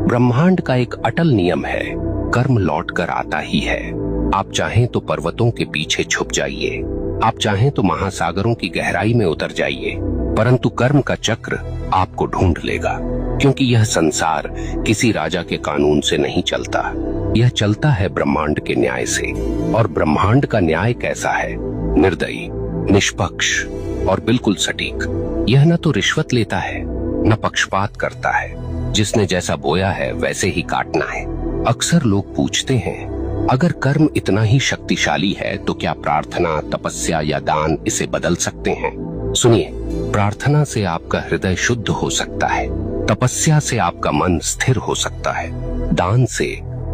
ब्रह्मांड का एक अटल नियम है, कर्म लौट कर आता ही है। आप चाहें तो पर्वतों के पीछे छुप जाइए, आप चाहें तो महासागरों की गहराई में उतर जाइए, परंतु कर्म का चक्र आपको ढूंढ लेगा। क्योंकि यह संसार किसी राजा के कानून से नहीं चलता, यह चलता है ब्रह्मांड के न्याय से। और ब्रह्मांड का न्याय कैसा है? निर्दयी, निष्पक्ष और बिल्कुल सटीक। यह न तो रिश्वत लेता है, न पक्षपात करता है। जिसने जैसा बोया है वैसे ही काटना है। अक्सर लोग पूछते हैं, अगर कर्म इतना ही शक्तिशाली है तो क्या प्रार्थना, तपस्या या दान इसे बदल सकते हैं? सुनिए, प्रार्थना से आपका हृदय शुद्ध हो सकता है, तपस्या से आपका मन स्थिर हो सकता है, दान से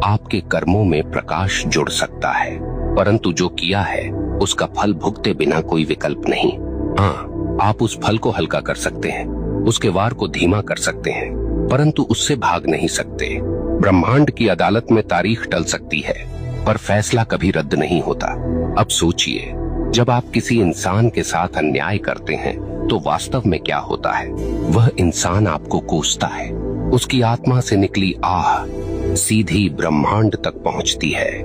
आपके कर्मों में प्रकाश जुड़ सकता है, परंतु जो किया है उसका फल भुगते बिना कोई विकल्प नहीं। हाँ, आप उस फल को हल्का कर सकते हैं, उसके वार को धीमा कर सकते हैं, परंतु उससे भाग नहीं सकते। ब्रह्मांड की अदालत में तारीख टल सकती है, पर फैसला कभी रद्द नहीं होता। अब सोचिए, जब आप किसी इंसान के साथ अन्याय करते हैं तो वास्तव में क्या होता है? वह इंसान आपको कोसता है, उसकी आत्मा से निकली आह सीधी ब्रह्मांड तक पहुंचती है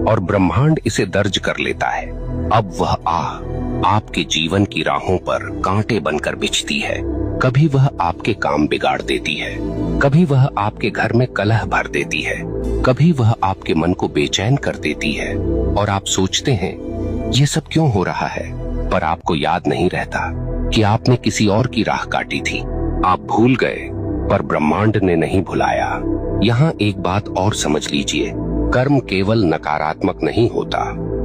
और ब्रह्मांड इसे दर्ज कर लेता है। अब वह आह आपके जीवन की राहों पर कांटे बनकर बिछती है। कभी वह आपके काम बिगाड़ देती है, कभी वह आपके घर में कलह भर देती है, कभी वह आपके मन को बेचैन कर देती है और आप सोचते हैं ये सब क्यों हो रहा है, पर आपको याद नहीं रहता कि आपने किसी और की राह काटी थी। आप भूल गए, पर ब्रह्मांड ने नहीं भुलाया। यहाँ एक बात और समझ लीजिए, कर्म केवल नकारात्मक नहीं होता।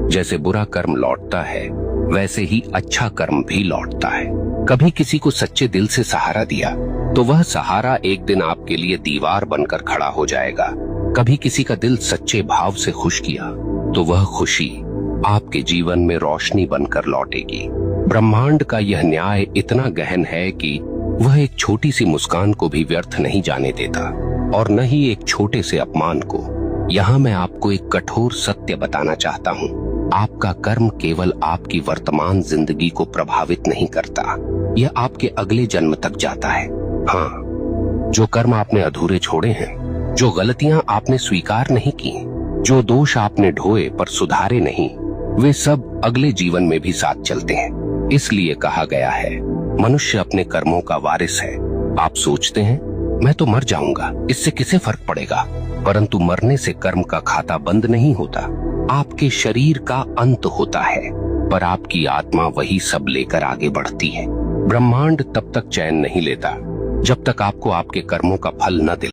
जैसे बुरा कर्म लौटता है, वैसे ही अच्छा कर्म भी लौटता है। कभी किसी को सच्चे दिल से सहारा दिया तो वह सहारा एक दिन आपके लिए दीवार बनकर खड़ा हो जाएगा। कभी किसी का दिल सच्चे भाव से खुश किया तो वह खुशी आपके जीवन में रोशनी बनकर लौटेगी। ब्रह्मांड का यह न्याय इतना गहन है कि वह एक छोटी सी मुस्कान को भी व्यर्थ नहीं जाने देता और न ही एक छोटे से अपमान को। यहाँ मैं आपको एक कठोर सत्य बताना चाहता हूँ, आपका कर्म केवल आपकी वर्तमान जिंदगी को प्रभावित नहीं करता, यह आपके अगले जन्म तक जाता है। हाँ, जो कर्म आपने अधूरे छोड़े हैं, जो गलतियां आपने स्वीकार नहीं की, जो दोष आपने ढोए पर सुधारे नहीं, वे सब अगले जीवन में भी साथ चलते हैं। इसलिए कहा गया है, मनुष्य अपने कर्मों का वारिस है। आप सोचते हैं मैं तो मर जाऊंगा, इससे किसे फर्क पड़ेगा? परंतु मरने से कर्म का खाता बंद नहीं होता, आपके शरीर का अंत होता है, पर आपकी आत्मा वही सब लेकर आगे बढ़ती है। ब्रह्मांड तब तक चैन नहीं लेता जब तक आपको आपके कर्मों का फल न दिलाए।